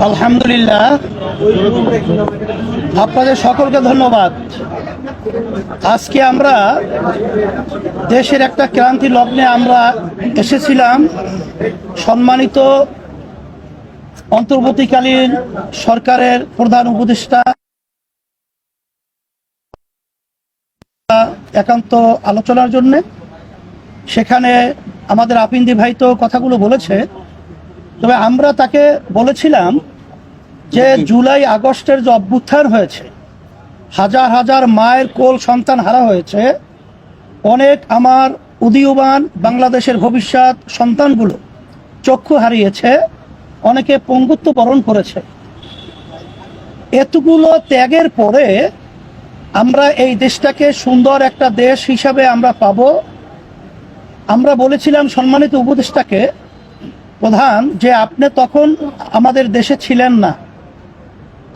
আলহামদুলিল্লাহ, আপনাদের সকলকে ধন্যবাদ। আজকে আমরা দেশের একটা ক্রান্তি লগ্নে আমরা এসেছিলাম। সম্মানিত অন্তর্বর্তীকালীন সরকারের প্রধান উপদেষ্টা একান্ত আলোচনার জন্য। সেখানে আমাদের আপিন্দি ভাই তো কথাগুলো বলেছে, তবে আমরা তাকে বলেছিলাম যে জুলাই আগস্টের যে অভ্যুত্থান হয়েছে, হাজার হাজার মায়ের কোল সন্তান হারা হয়েছে, অনেক আমার উদীয়মান বাংলাদেশের ভবিষ্যৎ সন্তানগুলো চক্ষু হারিয়েছে, অনেকে পঙ্গুত্ব বরণ করেছে। এতগুলো ত্যাগের পরে আমরা এই দেশটাকে সুন্দর একটা দেশ হিসাবে আমরা পাবো। আমরা বলেছিলাম সম্মানিত উপদেষ্টাকে প্রধান যে আপনি তখন আমাদের দেশে ছিলেন না।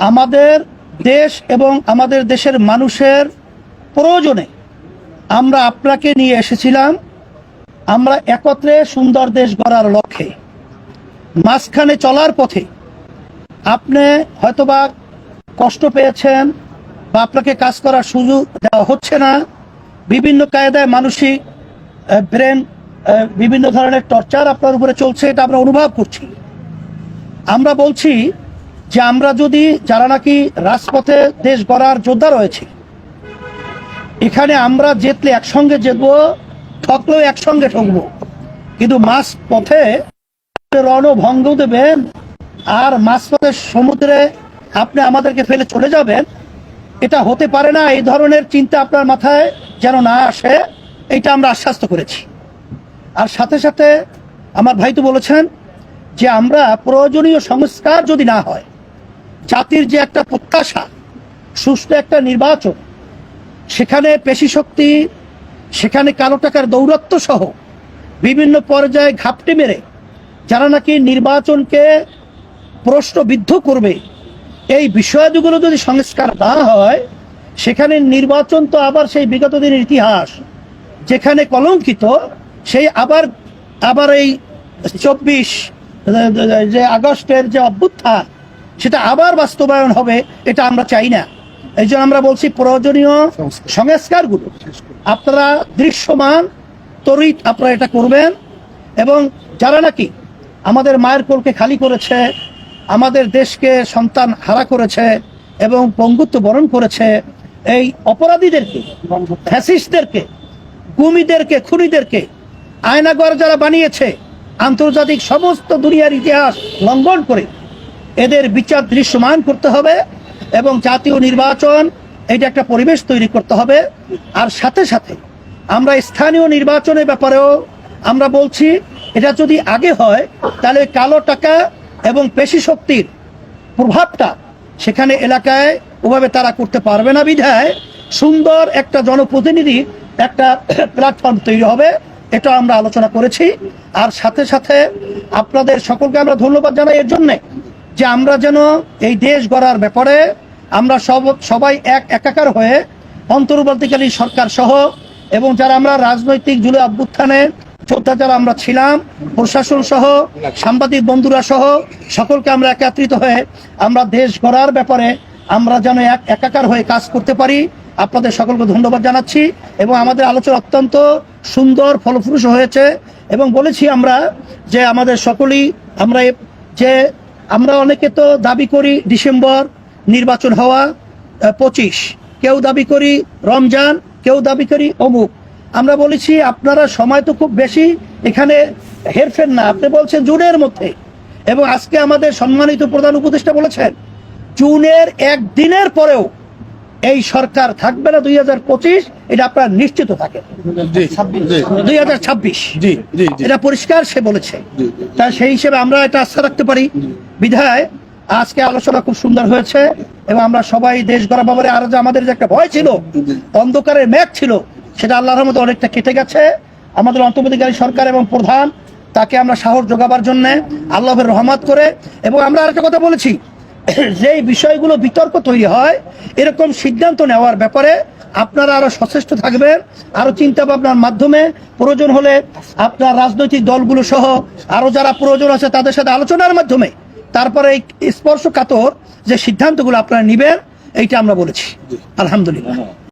আমাদের দেশ এবং আমাদের দেশের মানুষের প্রয়োজনে আমরা আপনাকে নিয়ে এসেছিলাম। আমরা একত্রে সুন্দর দেশ গড়ার লক্ষ্যে মাঝখানে চলার পথে আপনি হয়তোবা কষ্ট পেয়েছেন বা আপনাকে কাজ করার সুযোগ দেওয়া হচ্ছে না, বিভিন্ন কায়দায় মানসিক ব্রেন বিভিন্ন ধরনের টর্চার আপনার উপরে চলছে, এটা আমরা অনুভব করছি। আমরা বলছি যে আমরা যদি যারা নাকি রাজপথে দেশ গড়ার যোদ্ধা রয়েছে, এখানে আমরা জিতলে একসঙ্গে জিতবো, ঠকলেও একসঙ্গে ঠকবো, কিন্তু মাঝ পথে রণভঙ্গ দেবেন আর মাঝপথে সমুদ্রে আপনি আমাদেরকে ফেলে চলে যাবেন, এটা হতে পারে না। এই ধরনের চিন্তা আপনার মাথায় যেন না আসে, এটা আমরা আশ্বস্ত করেছি। আর সাথে সাথে আমার ভাই তো বলেছেন যে আমরা প্রয়োজনীয় সংস্কার যদি না হয়, জাতির যে একটা প্রত্যাশা সুষ্ঠু একটা নির্বাচন, সেখানে পেশি শক্তি, সেখানে কালো টাকার দৌরত্ব সহ বিভিন্ন পর্যায়ে ঘাপটি মেরে যারা নাকি নির্বাচনকে প্রশ্নবিদ্ধ করবে, এই বিষয়গুলো যদি সংস্কার না হয়, সেখানে নির্বাচন তো আবার সেই বিগত দিনের ইতিহাস যেখানে কলঙ্কিত, সেই আবার এই 24 যে আগস্টের যে অভ্যুত্থান, সেটা আবার বাস্তবায়ন হবে, এটা আমরা চাই না। এই জন্য আমরা বলছি প্রয়োজনীয় সংস্কারগুলো আপনারা দৃশ্যমান তড়িৎ আপনারা এটা করবেন। এবং যারা নাকি আমাদের মায়ের কোলকে খালি করেছে, আমাদের দেশকে সন্তান হারা করেছে এবং পঙ্গুত্ব বরণ করেছে, এই অপরাধীদেরকে, ফ্যাসিস্টদেরকে, গুমিদেরকে, খুনিদেরকে আয়নাঘর যারা বানিয়েছে, আন্তর্জাতিক সমস্ত দুনিয়ার ইতিহাস লঙ্ঘন করে এদের বিচার দৃশ্যমান করতে হবে এবং জাতীয় নির্বাচন এটা একটা পরিবেশ তৈরি করতে হবে। আর সাথে সাথে আমরা স্থানীয় নির্বাচনের ব্যাপারেও আমরা বলছি, এটা যদি আগে হয় তাহলে কালো টাকা এবং পেশি শক্তির প্রভাবটা সেখানে এলাকায় ওভাবে তারা করতে পারবে না, বিধায় সুন্দর একটা জনপ্রতিনিধি একটা প্ল্যাটফর্ম তৈরি হবে, এটা আমরা আলোচনা করেছি। আর সাথে সাথে আপনাদের সকলকে আমরা ধন্যবাদ জানাই এর জন্যে যে আমরা যেন এই দেশ গড়ার ব্যাপারে আমরা সবাই একাকার হয়ে অন্তর্বর্তীকালীন সরকার সহ এবং যারা আমরা রাজনৈতিক জুলাই অভ্যুত্থানে যোদ্ধা যারা আমরা ছিলাম, প্রশাসন সহ, সাংবাদিক বন্ধুরা সহ সকলকে আমরা একত্রিত হয়ে আমরা দেশ গড়ার ব্যাপারে আমরা যেন একাকার হয়ে কাজ করতে পারি। আপনাদের সকলকে ধন্যবাদ জানাচ্ছি এবং আমাদের আলোচনা অত্যন্ত সুন্দর ফলপ্রসূ হয়েছে। এবং বলেছি আমরা যে আমাদের সকলেই আমরা অনেকে তো দাবি করি ডিসেম্বর নির্বাচন হওয়া, 25, কেউ দাবি করি রমজান, কেউ দাবি করি অমুক। আমরা বলেছি আপনারা সময় তো খুব বেশি এখানে হেরফের না, আপনি বলছেন জুনের মধ্যে, এবং আজকে আমাদের সম্মানিত প্রধান উপদেষ্টা বলেছেন জুনের একদিনের পরেও এই সরকার থাকবে না 2025, এটা আপনারা নিশ্চিত থাকেন। 2026 এটা পরিষ্কার সে বলেছে, তা সেই হিসেবে আমরা এটা আস্থা রাখতে পারি। বিধায় আজকে আলোচনা খুব সুন্দর হয়েছে এবং আমরা সবাই দেশ গড়া ব্যাপারে আর যে আমাদের যে একটা ভয় ছিল, অন্ধকারের মেঘ ছিল, সেটা আল্লাহর রহমতে অনেকটা কেটে গেছে। আমাদের অন্তর্বর্তীকালীন সরকার এবং প্রধান তাকে আমরা সাহস যোগাবার জন্য আল্লাহের রহমত করে। এবং আমরা আরেকটা কথা বলেছি, যেই বিষয়গুলো বিতর্ক তৈরি হয়, এরকম সিদ্ধান্ত নেওয়ার ব্যাপারে আপনারা আরো সচেষ্ট থাকবেন, আরো চিন্তা ভাবনার মাধ্যমে প্রয়োজন হলে আপনার রাজনৈতিক দলগুলো সহ আরো যারা প্রয়োজন আছে তাদের সাথে আলোচনার মাধ্যমে তারপরে এই স্পর্শকাতর যে সিদ্ধান্তগুলো আপনারা নেবেন এইটা আমরা বলেছি। আলহামদুলিল্লাহ।